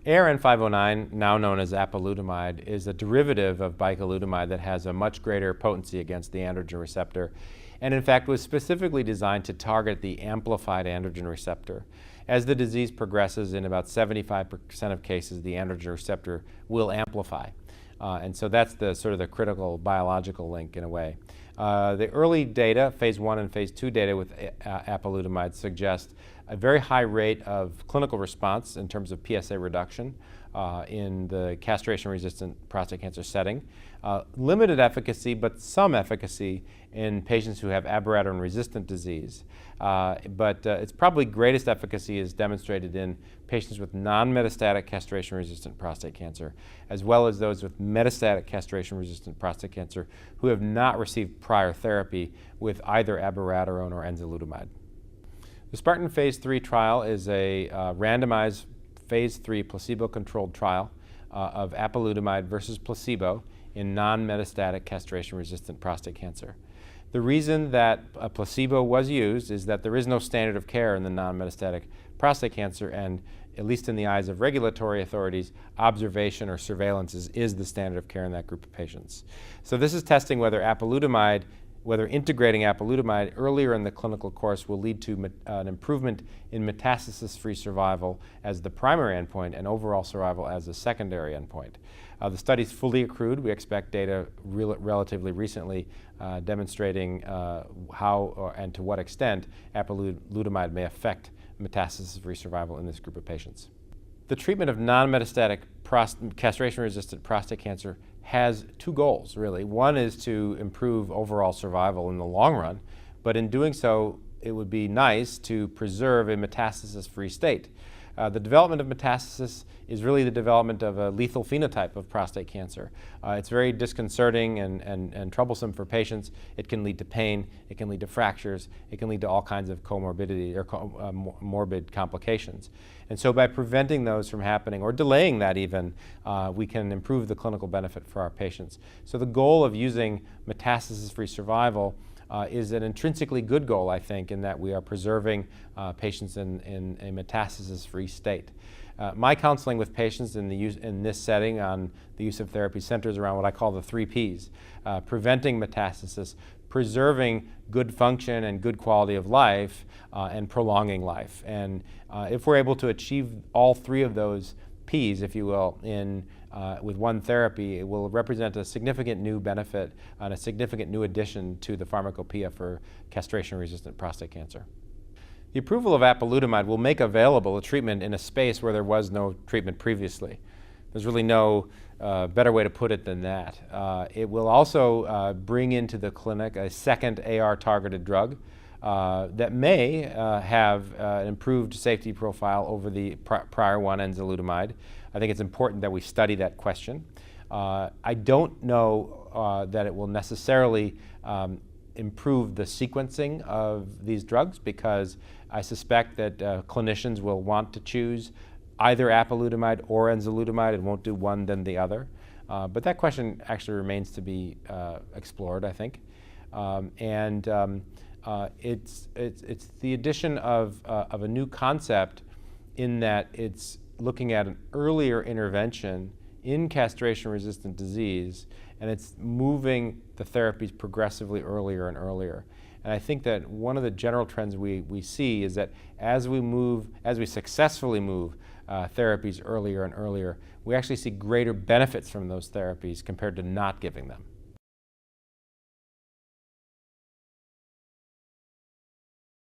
ARN-509, now known as apalutamide, is a derivative of bicalutamide that has a much greater potency against the androgen receptor, and in fact was specifically designed to target the amplified androgen receptor. As the disease progresses, in about 75% of cases, the androgen receptor will amplify. And so that's the sort of the critical biological link in a way. The early data, phase 1 and phase 2 data with apalutamide suggest a very high rate of clinical response in terms of PSA reduction in the castration-resistant prostate cancer setting. Limited efficacy, but some efficacy in patients who have abiraterone-resistant disease. But its probably greatest efficacy is demonstrated in patients with non-metastatic castration-resistant prostate cancer, as well as those with metastatic castration-resistant prostate cancer who have not received prior therapy with either abiraterone or enzalutamide. The Spartan phase 3 trial is a randomized phase 3 placebo-controlled trial of apalutamide versus placebo in non-metastatic castration-resistant prostate cancer. The reason that a placebo was used is that there is no standard of care in the non-metastatic prostate cancer, and at least in the eyes of regulatory authorities, observation or surveillance is the standard of care in that group of patients. So this is testing whether integrating apalutamide earlier in the clinical course will lead to an improvement in metastasis-free survival as the primary endpoint and overall survival as the secondary endpoint. The study is fully accrued. We expect data relatively recently demonstrating how and to what extent apalutamide may affect metastasis-free survival in this group of patients. The treatment of non-metastatic castration-resistant prostate cancer has two goals, really. One is to improve overall survival in the long run, but in doing so, it would be nice to preserve a metastasis-free state. The development of metastasis is really the development of a lethal phenotype of prostate cancer. It's very disconcerting and troublesome for patients. It can lead to pain, it can lead to fractures, it can lead to all kinds of comorbidity or morbid complications. And so by preventing those from happening or delaying that even, we can improve the clinical benefit for our patients. So the goal of using metastasis-free survival is an intrinsically good goal, I think, in that we are preserving patients in a metastasis-free state. My counseling with patients in this setting on the use of therapy centers around what I call the 3 Ps, preventing metastasis, preserving good function and good quality of life, and prolonging life. And if we're able to achieve all 3 of those Ps, if you will, with one therapy, it will represent a significant new benefit and a significant new addition to the pharmacopoeia for castration-resistant prostate cancer. The approval of apalutamide will make available a treatment in a space where there was no treatment previously. There's really no better way to put it than that. It will also bring into the clinic a second AR-targeted drug that may have an improved safety profile over the prior one, enzalutamide. I think it's important that we study that question. I don't know that it will necessarily improve the sequencing of these drugs, because I suspect that clinicians will want to choose either apalutamide or enzalutamide and won't do one then the other. But that question actually remains to be explored, I think. It's the addition of a new concept in that it's looking at an earlier intervention in castration-resistant disease, and it's moving the therapies progressively earlier and earlier. And I think that one of the general trends we see is that as we successfully move therapies earlier and earlier, we actually see greater benefits from those therapies compared to not giving them.